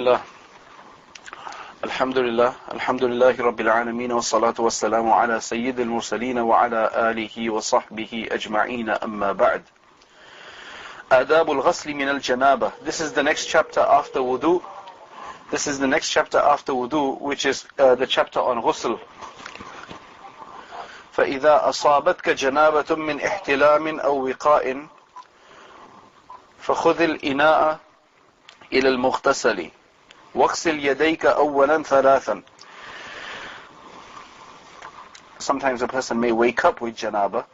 Bismillah. Alhamdulillah. Alhamdulillahi Rabbil Alameen. Wa salatu wa salamu ala Sayyidil Mursaleen wa ala alihi wa sahbihi ajma'een amma ba'd. Adabul Ghusl min al-Janaba. This is the next chapter after wudu. This is the next chapter after wudu, which is the chapter on ghusl. فَإِذَا أَصَابَتْكَ جَنَابَةٌ مِّنْ احْتِلَامٍ أَوْ وِقَاءٍ فَخُذِ الْإِنَاءَ إِلَى الْمُغْتَسَلِ وَاغْسِلْ يَدَيْكَ أَوَّلًا ثَلَاثًا. Sometimes a person may wake up with janaba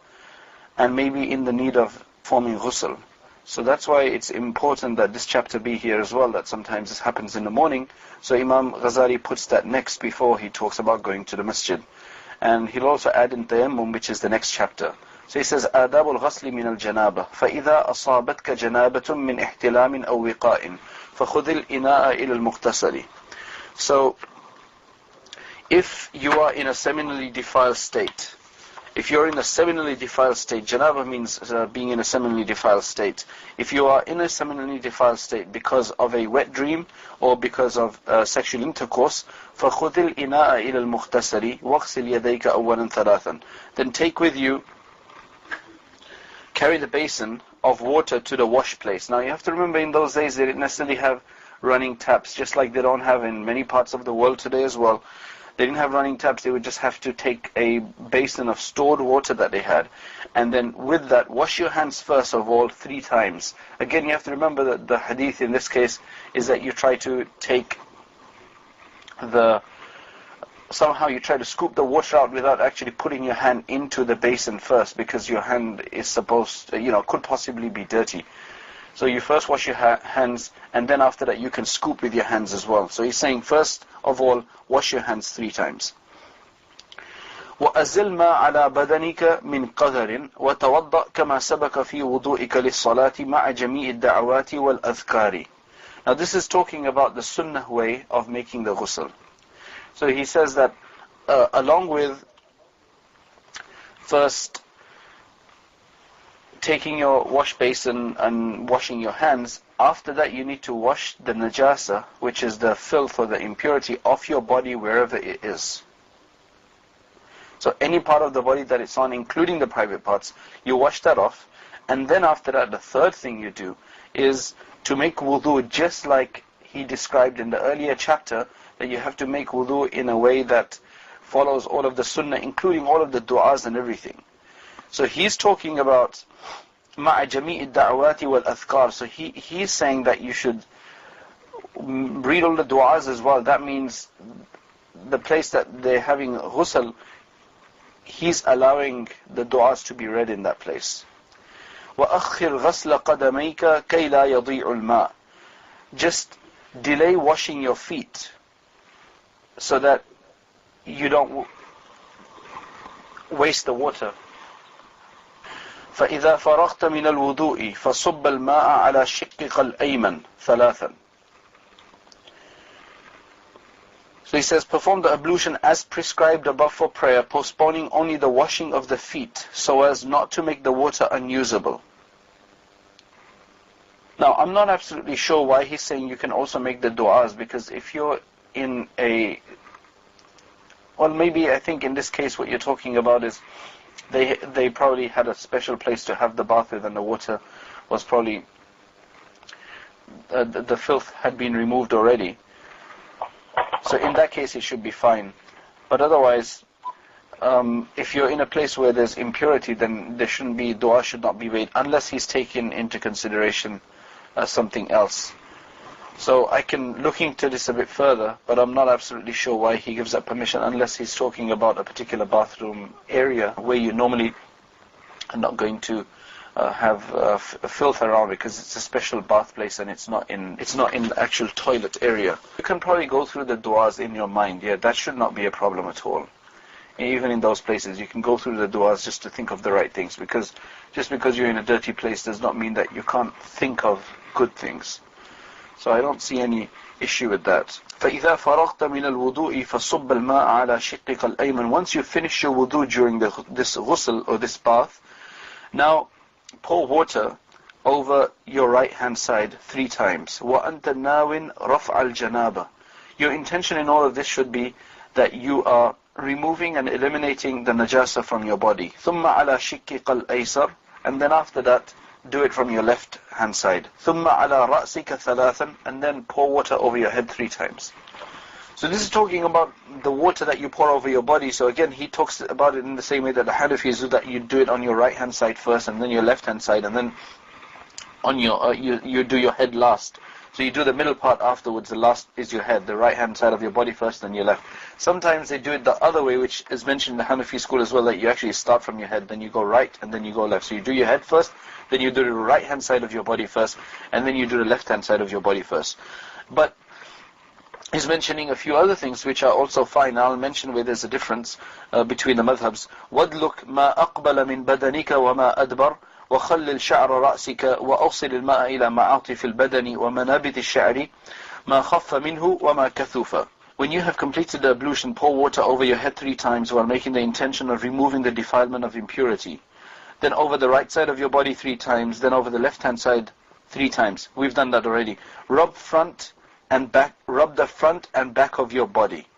and may be in the need of forming ghusl. So that's why it's important that this chapter be here as well, that sometimes this happens in the morning. So Imam Ghazali puts that next before he talks about going to the masjid. And he'll also add in Tayammum, which is the next chapter. So he says, آداب الغسل من الجنابة فإذا أصابتك جنابة من احتلام أو وقاء فخذ الإناء إلى المغتسل. So, if you are in a seminally defiled state, if you're in a seminally defiled state, janaba means being in a seminally defiled state. If you are in a seminally defiled state because of a wet dream or because of sexual intercourse, فَخُذِ الْإِنَاءَ إِلَى الْمُغْتَسَلِ وَاغْسِلْ يَدَيْكَ أَوَّلًا ثَلَاثًا. Then take with you, carry the basin of water to the wash place. Now you have to remember, in those days they didn't necessarily have running taps, just like they don't have in many parts of the world today as well. They didn't have running taps. They would just have to take a basin of stored water that they had, and then with that wash your hands first of all 3 times. Again, you have to remember that the hadith in this case is that you try to take somehow you try to scoop the water out without actually putting your hand into the basin first, because your hand is supposed to, could possibly be dirty. So you first wash your hands, and then after that you can scoop with your hands as well. So he's saying, first of all, wash your hands 3 times. وَأَزِلْ مَا عَلَى بَدَنِكَ مِنْ قَدَرٍ وَتَوَضَّأْ كَمَا سَبَكَ فِي وُضُوئِكَ لِلصَّلَاةِ مَعَ جَمِيعِ الدَّعَوَاتِ وَالْأَذْكَارِ. Now this is talking about the sunnah way of making the ghusl. So he says that along with first taking your wash basin and washing your hands, after that you need to wash the najasa, which is the filth or the impurity of your body wherever it is. So any part of the body that it's on, including the private parts, you wash that off. And then after that, the third thing you do is to make wudu, just like he described in the earlier chapter, that you have to make wudu in a way that follows all of the sunnah, including all of the du'as and everything. So he's talking about مَعَ جَمِيعِ الدَّعْوَاتِ وَالْأَذْكَارِ. So he's saying that you should read all the du'as as well. That means the place that they're having ghusl, he's allowing the du'as to be read in that place. وَأَخِّرْ غَسْلَ قَدَمَيْكَ كَيْ لَا يَضِيعُ الْمَاءِ. Just delay washing your feet so that you don't waste the water. فَإِذَا فَرَغْتَ مِنَ الْوُضُوءِ فَصُبَّ الْمَاءَ عَلَى شِقِّقَ الْأَيْمَنِ ثَلَاثًا. So he says, perform the ablution as prescribed above for prayer, postponing only the washing of the feet, so as not to make the water unusable. Now, I'm not absolutely sure why he's saying you can also make the du'as, because if you're in well, maybe I think in this case what you're talking about is they probably had a special place to have the bath with, and the water was probably, the filth had been removed already. So in that case it should be fine. But otherwise, if you're in a place where there's impurity, then there shouldn't be, dua should not be made, unless he's taken into consideration something else. So I can look into this a bit further, but I'm not absolutely sure why he gives that permission, unless he's talking about a particular bathroom area where you normally are not going to have filth around, because it's a special bath place and it's not in the actual toilet area. You can probably go through the du'as in your mind. Yeah, that should not be a problem at all. Even in those places, you can go through the du'as just to think of the right things, because just because you're in a dirty place does not mean that you can't think of good things. So I don't see any issue with that. فَإِذَا فَرَغْتَ مِنَ الْوُضُوءِ فَصُبَّ الْمَاءَ عَلَى شِقِّقَ الْأَيْمَنِ. Once you finish your wudu during this ghusl or this bath, now pour water over your right hand side 3 times. وَأَنْتَ نَاوٍ رَفْعَ الْجَنَابَةِ. Your intention in all of this should be that you are removing and eliminating the najasa from your body. ثُمَّ عَلَى شِكِّكَ الْأَيْسَرِ. And then after that, do it from your left hand side. ثُمَّ عَلَى رَأْسِكَ ثَلَاثًا. And then pour water over your head 3 times. So this is talking about the water that you pour over your body. So again, he talks about it in the same way that the Hanafis do, that you do it on your right hand side first, and then your left hand side, and then on your you do your head last. So you do the middle part afterwards. The last is your head, the right hand side of your body first, then your left. Sometimes they do it the other way, which is mentioned in the Hanafi school as well, that you actually start from your head, then you go right, and then you go left. So you do your head first, then you do the right hand side of your body first, and then you do the left hand side of your body first. But he's mentioning a few other things which are also fine. I'll mention where there's a difference between the madhabs. وَادْلُكْ مَا أَقْبَلَ مِنْ بَدَنِكَ وَمَا أَدْبَرَ وَخَلِّلْ شَعْرَ رَأْسِكَ وَأَوْصِلِ الْمَاءَ إِلَى مَعَاطِفِ الْبَدَنِ وَمَنَابِتِ الشَّعْرِ مَا خَفَّ مِنْهُ وَمَا كَثُوفَ. When you have completed the ablution, pour water over your head 3 times while making the intention of removing the defilement of impurity. Then over the right side of your body 3 times, then over the left hand side 3 times. We've done that already. Rub the front and back of your body.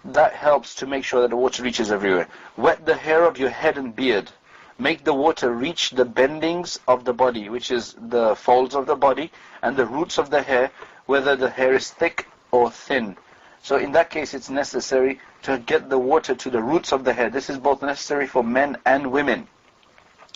That helps to make sure that the water reaches everywhere. Wet the hair of your head and beard. Make the water reach the bendings of the body, which is the folds of the body, and the roots of the hair, whether the hair is thick or thin. So in that case, it's necessary to get the water to the roots of the hair. This is both necessary for men and women.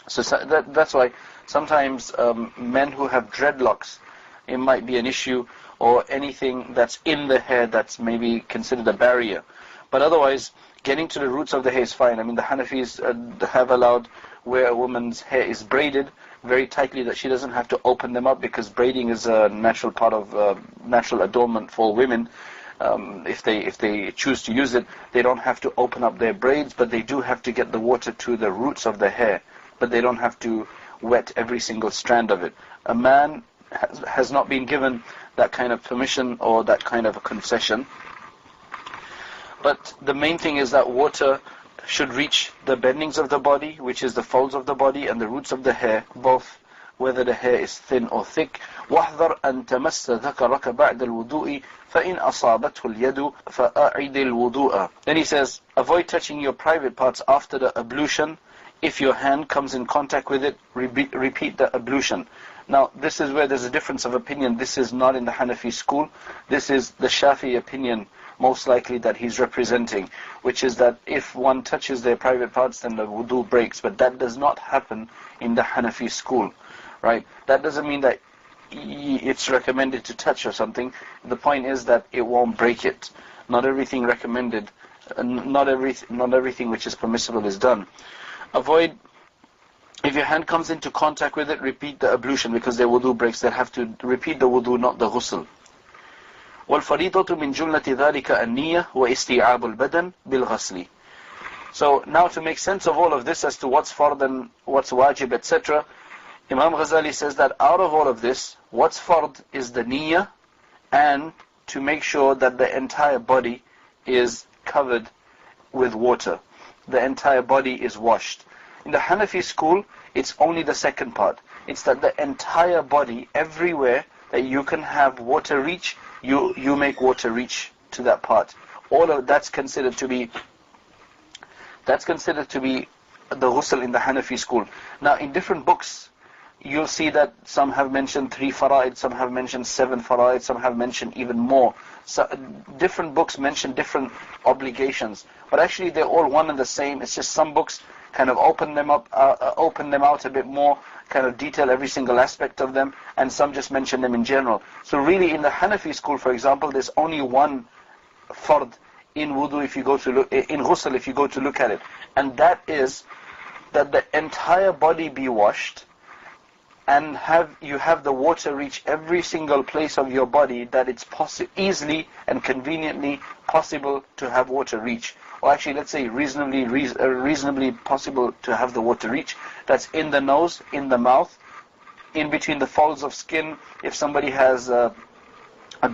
So that's why sometimes men who have dreadlocks, it might be an issue, or anything that's in the hair that's maybe considered a barrier. But otherwise, getting to the roots of the hair is fine. I mean, the Hanafis have allowed where a woman's hair is braided very tightly, that she doesn't have to open them up, because braiding is a natural part of natural adornment for women. If they choose to use it, they don't have to open up their braids, but they do have to get the water to the roots of the hair. But they don't have to wet every single strand of it. A man has not been given that kind of permission or that kind of a concession. But the main thing is that water should reach the bendings of the body, which is the folds of the body, and the roots of the hair, both whether the hair is thin or thick. وَاحْذَرْ أَن تَمَسَّ ذَكَرَكَ بَعْدَ الْوُضُوءِ فَإِنْ أَصَابَتْهُ الْيَدُ فَأَعِدِ الْوُضُوءَ. Then he says, avoid touching your private parts after the ablution. If your hand comes in contact with it, repeat the ablution. Now, this is where there's a difference of opinion. This is not in the Hanafi school. This is the Shafi'i opinion, most likely, that he's representing, which is that if one touches their private parts, then the wudu breaks. But that does not happen in the Hanafi school, right? That doesn't mean that it's recommended to touch or something. The point is that it won't break it. Not everything recommended, not everything which is permissible is done. Avoid, if your hand comes into contact with it, repeat the ablution, because their wudu breaks. They have to repeat the wudu, not the ghusl. وَالْفَرِيضَةُ مِنْ جُمْلَةِ ذَلِكَ النِّيَّةُ وَإِسْتِيعَابُ الْبَدَنِ بِالْغَسْلِ. So now to make sense of all of this as to what's fard and what's wajib, etc., Imam Ghazali says that out of all of this, what's fard is the niyyah, and to make sure that the entire body is covered with water. The entire body is washed. In the Hanafi school, it's only the second part. It's that the entire body, everywhere that you can have water reach, you make water reach to that part. All of that's considered to be the ghusl in the Hanafi school. Now, in different books, you'll see that some have mentioned 3 fara'id, some have mentioned 7 fara'id, some have mentioned even more. So, different books mention different obligations, but actually they're all one and the same. It's just some books kind of open them out a bit more, kind of detail every single aspect of them, and some just mention them in general. So really, in the Hanafi school, for example, there's only one fard in wudu if you go to look, in ghusl if you go to look at it, and that is that the entire body be washed, and you have the water reach every single place of your body that it's easily and conveniently possible to have water reach. Or actually, let's say reasonably possible to have the water reach. That's in the nose, in the mouth, in between the folds of skin. If somebody has a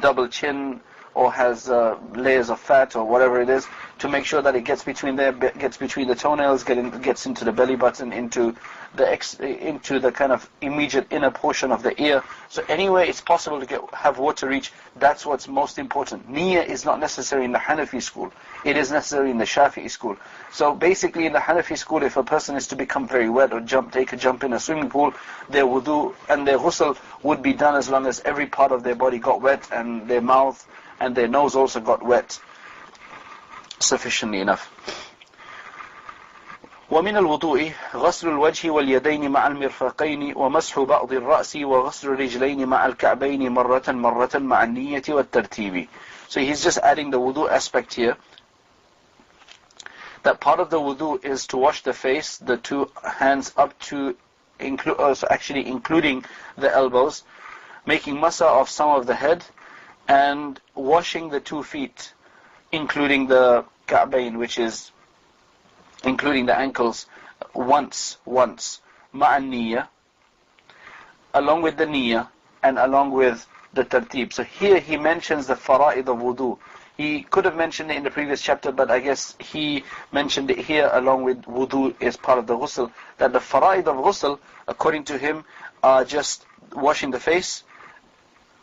double chin or has layers of fat or whatever it is, to make sure that it gets between the toenails, gets into the belly button, into the kind of immediate inner portion of the ear. So anywhere it's possible to have water reach, that's what's most important. Niyyah is not necessary in the Hanafi school. It is necessary in the Shafi'i school. So basically in the Hanafi school, if a person is to become very wet or take a jump in a swimming pool, their wudu and their ghusl would be done as long as every part of their body got wet and their mouth and their nose also got wet sufficiently enough. ومن الوضوء غسل الوجه واليدين مع المرفقين ومسح بعض الرأس وغسل الرجلين مع الكعبين مرة مع النية والترتيب. So he's just adding the wudu aspect here. That part of the wudu is to wash the face, the two hands up to including the elbows, making masa of some of the head, and washing the 2 feet, including the ka'bayn, which is including the ankles, once, ma'an niyyah, along with the niyyah, and along with the tartib. So here he mentions the fara'id of wudu. He could have mentioned it in the previous chapter, but I guess he mentioned it here along with wudu is part of the ghusl. That the fara'id of ghusl, according to him, are just washing the face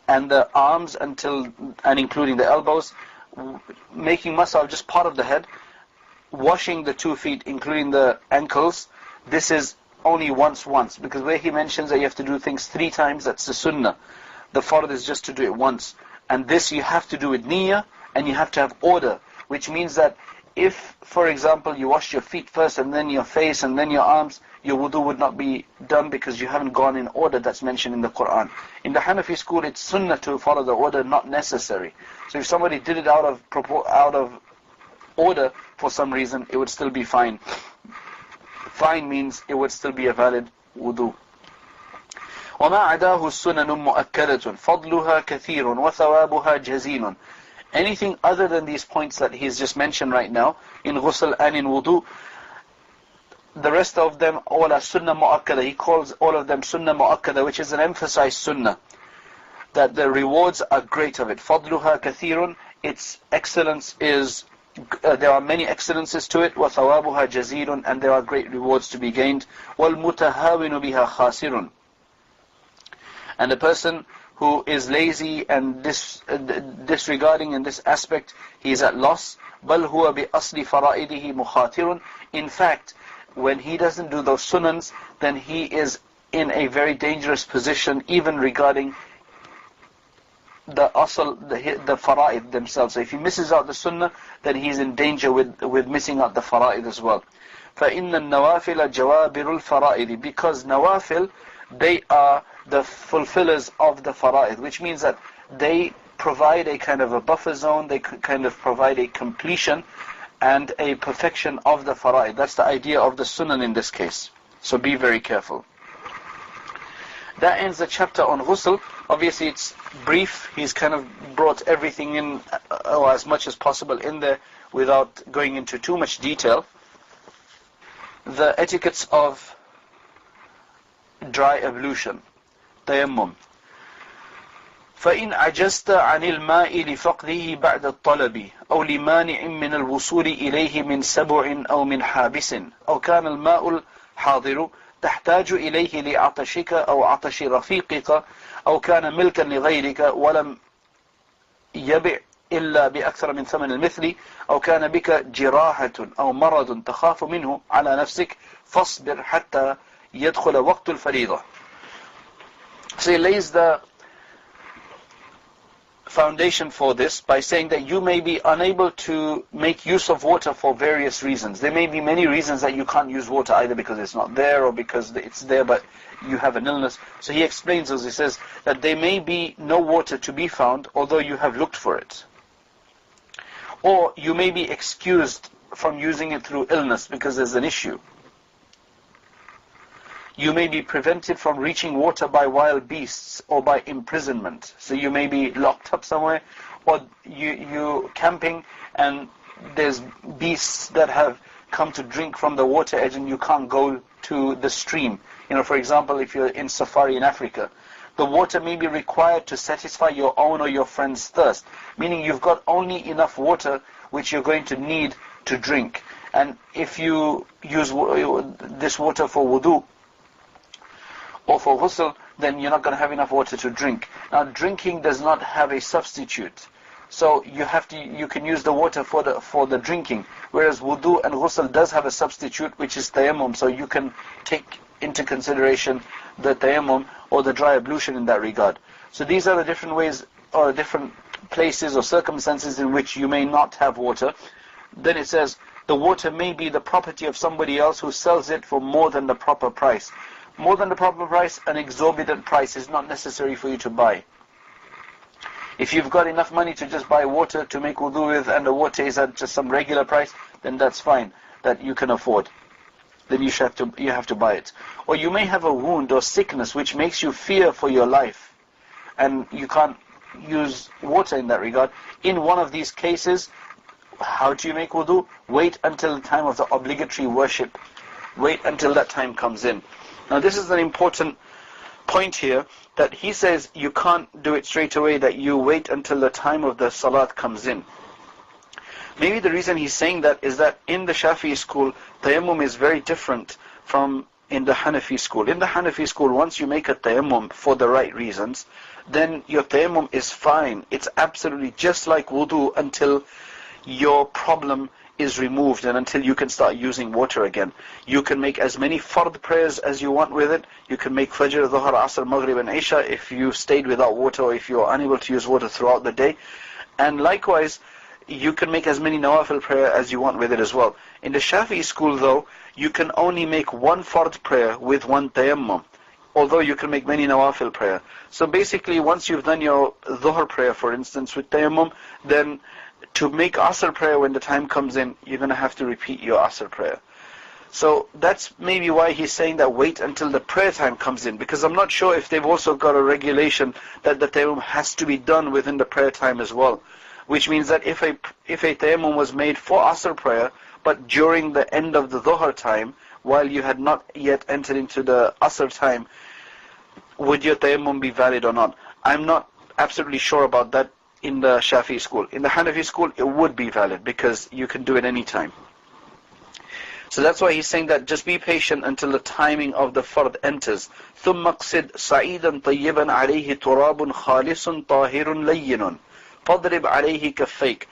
and the arms and including the elbows, making masa of just part of the head, washing the 2 feet, including the ankles. This is only once, because where he mentions that you have to do things 3 times, that's the sunnah. The fard is just to do it once. And this you have to do with niyyah, and you have to have order, which means that if, for example, you wash your feet first, and then your face, and then your arms, your wudu would not be done because you haven't gone in order that's mentioned in the Quran. In the Hanafi school, it's sunnah to follow the order, not necessary. So if somebody did it out of order for some reason, it would still be fine. Fine means it would still be a valid wudu. وَمَا عَدَاهُ السُّنَنُ مُؤَكَّدَةٌ فَضْلُهَا كَثِيرٌ وَثَوَابُهَا جَزِيلٌ. Anything other than these points that he's just mentioned right now, in ghusl and in wudu, the rest of them all are sunnah mu'akkada. He calls all of them sunnah mu'akkada, which is an emphasized sunnah, that the rewards are great of it. فَضْلُهَا كَثِيرٌ. Its excellence is, there are many excellences to it. وَثَوَابُهَا جَزِيلٌ. And there are great rewards to be gained. وَالْمُتَهَاوِنُ بِهَا خَاسِرٌ. And the person who is lazy and disregarding in this aspect, he is at loss. بَلْ هُوَ بِأَصْلِ فَرَائِدِهِ مُخَاطِرٌ. In fact, when he doesn't do those sunans, then he is in a very dangerous position, even regarding the fara'id themselves. So if he misses out the sunnah, then he's in danger with missing out the fara'id as well. فَإِنَّ النَّوَافِلَ جَوَابِرُ الْفَرَائِدِ. Because nawafil, they are the fulfillers of the fara'id, which means that they provide a kind of a buffer zone, they kind of provide a completion and a perfection of the fara'id. That's the idea of the sunan in this case. So be very careful. That ends the chapter on ghusl. Obviously it's brief. He's kind of brought everything in, or as much as possible in there, without going into too much detail. The etiquettes of dry ablution, tayammum. فإن عجزت عن الماء لفقده بعد الطلب أو لمانع من الوصول إليه من سبع أو من حابس أو كان الماء الحاضر تحتاج إليه لعطشك أو عطش رفيقك أو كان ملكا لغيرك ولم يبع إلا بأكثر من ثمن المثل أو كان بك جراحة أو مرض تخاف منه على نفسك فاصبر حتى يدخل وقت الفريضة. So he lays the foundation for this by saying that you may be unable to make use of water for various reasons. There may be many reasons that you can't use water, either because it's not there or because it's there but you have an illness. So he explains this. He says that there may be no water to be found although you have looked for it. Or you may be excused from using it through illness because there's an issue. You may be prevented from reaching water by wild beasts or by imprisonment. So you may be locked up somewhere, or you camping and there's beasts that have come to drink from the water edge and you can't go to the stream. For example, if you're in safari in Africa, the water may be required to satisfy your own or your friend's thirst. Meaning you've got only enough water which you're going to need to drink. And if you use this water for wudu or for ghusl, then you're not going to have enough water to drink. Now, drinking does not have a substitute. So you can use the water for the drinking, whereas wudu and ghusl does have a substitute, which is tayammum. So you can take into consideration the tayammum or the dry ablution in that regard. So these are the different ways or different places or circumstances in which you may not have water. Then it says, the water may be the property of somebody else who sells it for more than the proper price. More than the proper price, an exorbitant price is not necessary for you to buy. If you've got enough money to just buy water to make wudu with, and the water is at just some regular price, then that's fine, that you can afford. Then you have to buy it. Or you may have a wound or sickness which makes you fear for your life, and you can't use water in that regard. In one of these cases, how do you make wudu? Wait until the time of the obligatory worship. Wait until that time comes in. Now this is an important point here, that he says you can't do it straight away, that you wait until the time of the salat comes in. Maybe the reason he's saying that is that in the Shafi'i school, tayammum is very different from in the Hanafi school. In the Hanafi school, once you make a tayammum for the right reasons, then your tayammum is fine. It's absolutely just like wudu until your problem is removed and until you can start using water again. You can make as many fard prayers as you want with it. You can make Fajr, Dhuhr, Asr, Maghrib and Isha if you stayed without water or if you're unable to use water throughout the day. And likewise, you can make as many nawafil prayer as you want with it as well. In the Shafi'i school though, you can only make one fard prayer with one tayammum, although you can make many nawafil prayer. So basically, once you've done your Dhuhr prayer, for instance, with tayammum, then to make Asr prayer when the time comes in, you're going to have to repeat your Asr prayer. So that's maybe why he's saying that wait until the prayer time comes in, because I'm not sure if they've also got a regulation that the tayammum has to be done within the prayer time as well. Which means that if a tayammum was made for Asr prayer, but during the end of the Dhuhr time, while you had not yet entered into the Asr time, would your tayammum be valid or not? I'm not absolutely sure about that in the Shafi'i school. In the Hanafi school, it would be valid because you can do it any time. So that's why he's saying that just be patient until the timing of the fard enters. ثُمَّ اقْصِدْ صَعِيدًا طَيِّبًا عَلَيْهِ تُرَابٌ خَالِصٌ طَاهِرٌ لَيِّنٌ فَاضْرِبْ عَلَيْهِ كَفَّيْكَ.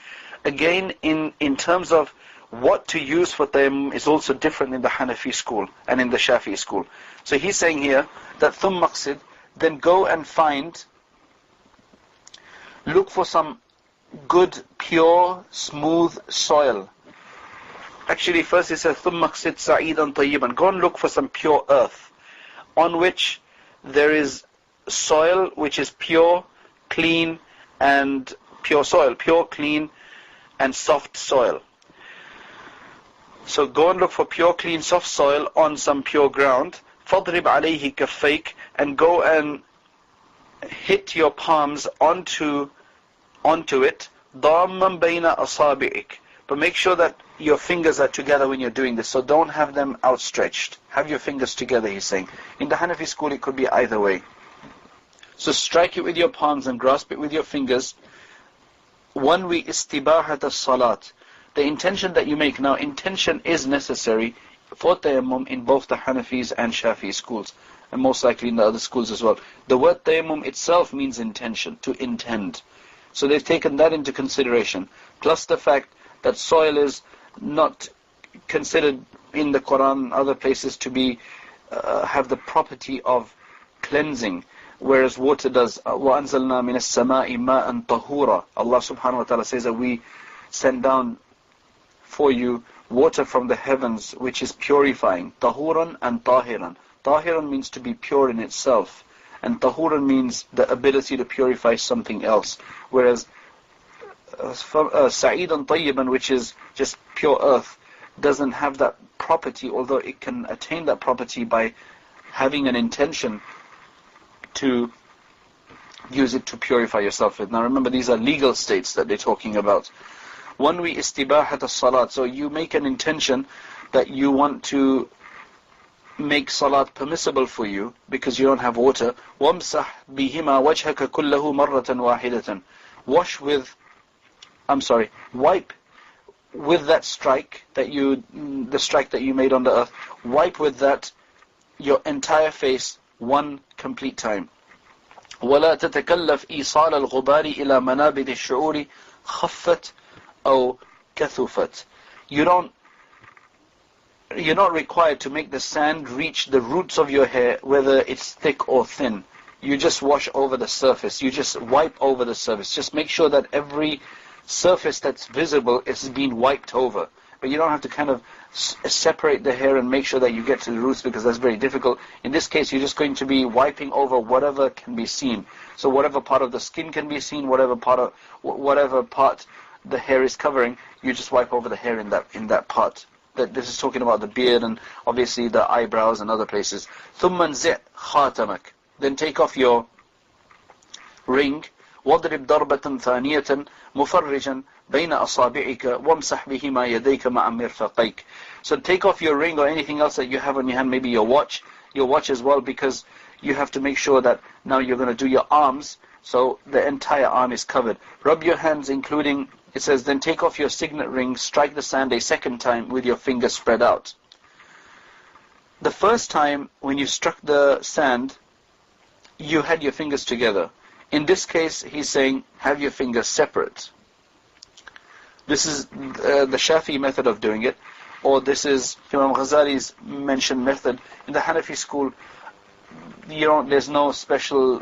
Again, in terms of what to use for tayammum is also different in the Hanafi school and in the Shafi'i school. So he's saying here that ثُمَّ اقْصِدْ, then go and look for some good, pure, smooth soil. Actually, first he says, ثُمَّ اقْصِدْ صَعِيدًا طَيِّبًا. Go and look for some pure earth, on which there is soil which is pure, clean, and pure soil, pure, clean, and soft soil. So go and look for pure, clean, soft soil on some pure ground. فَاضْرِبْ عَلَيْهِ كَفَّيْكَ, and go and hit your palms onto it. ضَامًّا بَيْنَ أَصَابِعِكَ. But make sure that your fingers are together when you're doing this. So don't have them outstretched. Have your fingers together, he's saying. In the Hanafi school, it could be either way. So strike it with your palms and grasp it with your fingers. Wanwi istibahat as-salat. The intention that you make. Now, intention is necessary for tayammum in both the Hanafis and Shafi'i schools, and most likely in the other schools as well. The word tayammum itself means intention, to intend. So they've taken that into consideration. Plus the fact that soil is not considered in the Quran and other places to be have the property of cleansing, whereas water does. وَأَنزَلْنَا مِنَ السَّمَاءِ مَاءً طَهُورًا. Allah subhanahu wa ta'ala says that we send down for you water from the heavens which is purifying. Tahuran and tahiran. Tahiran means to be pure in itself, and tahuran means the ability to purify something else. Whereas Sa'idan Tayyiban, which is just pure earth, doesn't have that property, although it can attain that property by having an intention to use it to purify yourself with. Now remember, these are legal states that they're talking about. Wanwi istibahat as-salat. So you make an intention that you want to make salat permissible for you because you don't have water. وَامْسَحْ بِهِمَا وَجْهَكَ كُلَّهُ مَرَّةً وَاحِدَةً. Wipe with that strike the strike that you made on the earth, wipe with that your entire face one complete time. ولا تتكلف إيصال الغبار إلى منابت الشعور خفت أو كثفت. You're not required to make the sand reach the roots of your hair, whether it's thick or thin. You just wash over the surface. You just wipe over the surface. Just make sure that every surface that's visible is being wiped over. But you don't have to kind of separate the hair and make sure that you get to the roots, because that's very difficult. In this case, you're just going to be wiping over whatever can be seen. So whatever part of the skin can be seen, whatever part the hair is covering, you just wipe over the hair in that part. This is talking about the beard and obviously the eyebrows and other places. ثُمَّ انزِعْ خَاتَمَكَ. Then take off your ring. وَاضْرِبْ ضَرْبَةً ثَانِيَةً مُفَرِّجًا بَيْنَ أَصَابِعِكَ وَامْسَحْ بِهِمَا يَدَيْكَ مَعَ مِرْفَقَيْكَ. So take off your ring or anything else that you have on your hand, maybe your watch as well, because you have to make sure that now you're going to do your arms, so the entire arm is covered. Rub your hands, including, it says, then take off your signet ring, strike the sand a second time with your fingers spread out. The first time when you struck the sand, you had your fingers together. In this case, he's saying, have your fingers separate. This is the Shafi'i method of doing it, or this is Imam Ghazali's mentioned method. In the Hanafi school, there's no special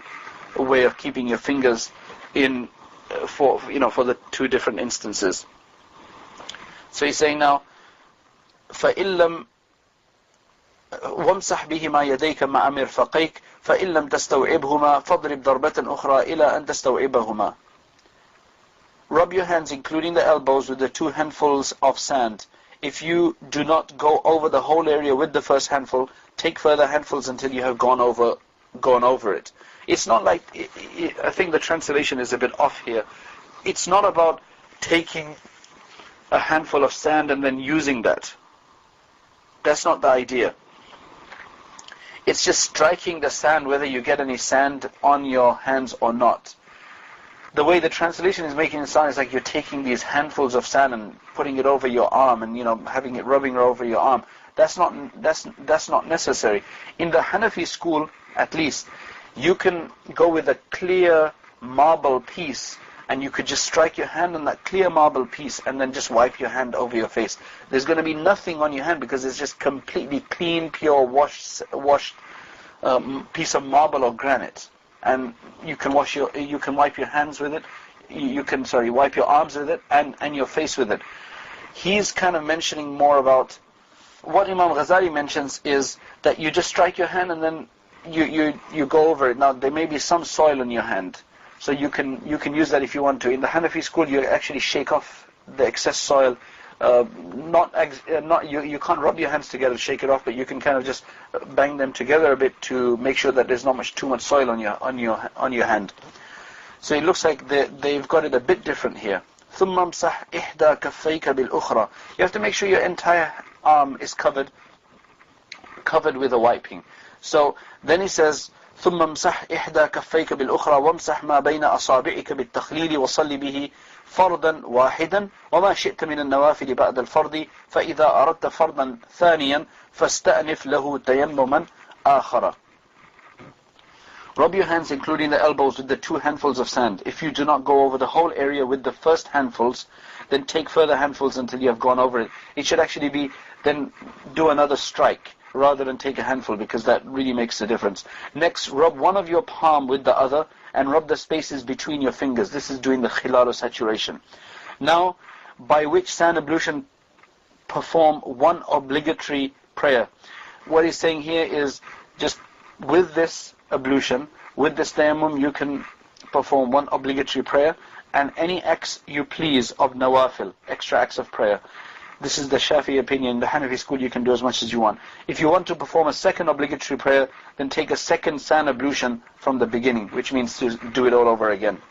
way of keeping your fingers in for the two different instances. So he's saying now, فَإِن لَمْ وَامْسَحْ بِهِمَا يَدَيْكَ مَعَ مِرْفَقَيْكَ فَإِن لَمْ تَسْتَوْعِبْهُمَا فَاضْرِبْ ضَرْبَةً أُخْرَى إِلَىٰ أَن تَسْتَوْعِبَهُمَا. Rub your hands, including the elbows, with the two handfuls of sand. If you do not go over the whole area with the first handful, take further handfuls until you have gone over it. It's not like, I think the translation is a bit off here. It's not about taking a handful of sand and then using that. That's not the idea. It's just striking the sand, whether you get any sand on your hands or not. The way the translation is making it sound is like you're taking these handfuls of sand and putting it over your arm and having it rubbing over your arm. That's not necessary. In the Hanafi school, at least, you can go with a clear marble piece and you could just strike your hand on that clear marble piece and then just wipe your hand over your face. There's going to be nothing on your hand because it's just completely clean, pure, washed piece of marble or granite. And you can wipe your hands with it. You can wipe your arms with it and your face with it. He's kind of mentioning more about what Imam Ghazali mentions is that you just strike your hand and then you go over it. Now there may be some soil on your hand, so you can use that if you want to. In the Hanafi school, you actually shake off the excess soil. You can't rub your hands together to shake it off, but you can kind of just bang them together a bit to make sure that there's not too much soil on your hand. So it looks like they've got it a bit different here. ثُمَّ امْسَحْ إِحْدَى كَفَّيْكَ بِالْأُخْرَى. You have to make sure your entire arm is covered with a wiping. So then he says, ثُمَّ امْسَحْ إِحْدَى كَفَّيْكَ بِالْأُخْرَى وَامْسَحْ مَا بَيْنَ أَصَابِعِكَ بِالتَّخْلِيلِ وَصَلِّ بِهِ فردا واحدا وما شئت من النوافل بعد الفرض فإذا أردت فرضا ثانيا فاستأنف له تيمما آخر. Rub your hands, including the elbows, with the two handfuls of sand. If you do not go over the whole area with the first handfuls, then take further handfuls until you have gone over it. It should actually be, then do another strike rather than take a handful, because that really makes a difference. Next, rub one of your palm with the other and rub the spaces between your fingers. This is doing the khilal saturation. Now, by which sand ablution perform one obligatory prayer. What he's saying here is just with this ablution, with this tayammum, you can perform one obligatory prayer and any acts you please of nawafil, extra acts of prayer. This is the Shafi'i opinion. In the Hanafi school, you can do as much as you want. If you want to perform a second obligatory prayer, then take a second sand ablution from the beginning, which means to do it all over again.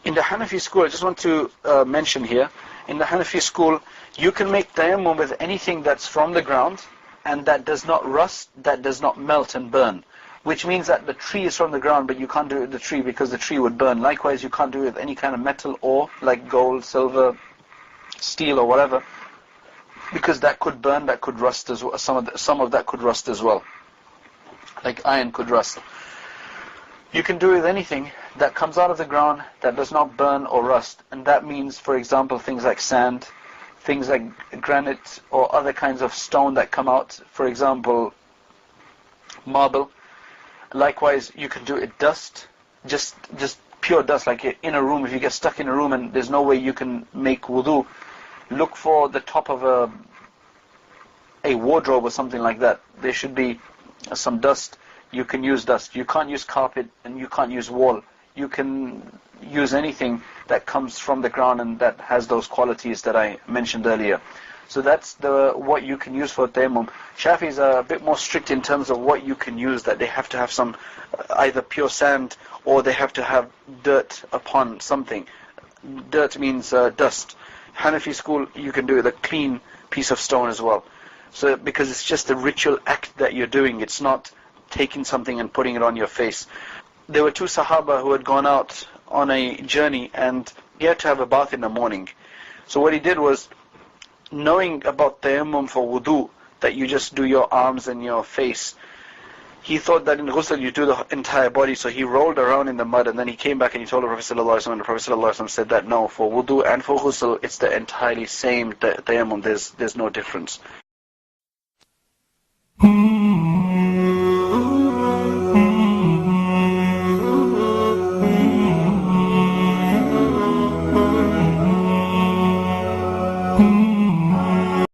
In the Hanafi school, I just want to mention here, in the Hanafi school, you can make tayammum with anything that's from the ground and that does not rust, that does not melt and burn. which means that the tree is from the ground, but you can't do it with the tree because the tree would burn. Likewise, you can't do it with any kind of metal ore, like gold, silver, steel, or whatever, because that could burn, that could rust as well. Some of that could rust as well, like iron could rust. You can do it with anything that comes out of the ground that does not burn or rust, and that means, for example, things like sand, things like granite, or other kinds of stone that come out. For example, marble. Likewise, you can do it dust, just pure dust, like in a room. If you get stuck in a room and there's no way you can make wudu, look for the top of a wardrobe or something like that. There should be some dust. You can use dust. You can't use carpet and you can't use wall. You can use anything that comes from the ground and that has those qualities that I mentioned earlier. So that's what you can use for tayammum. Shafis are a bit more strict in terms of what you can use, that they have to have some either pure sand or they have to have dirt upon something. Dirt means dust. Hanafi school, you can do it with a clean piece of stone as well. So because it's just a ritual act that you're doing, it's not taking something and putting it on your face. There were two Sahaba who had gone out on a journey and he had to have a bath in the morning. So what he did was, knowing about tayammum for wudu, that you just do your arms and your face, he thought that in ghusl you do the entire body, so he rolled around in the mud and then he came back and he told the Prophet ﷺ, and the Prophet ﷺ said that no, for wudu and for ghusl it's the entirely same tayammum, there's no difference.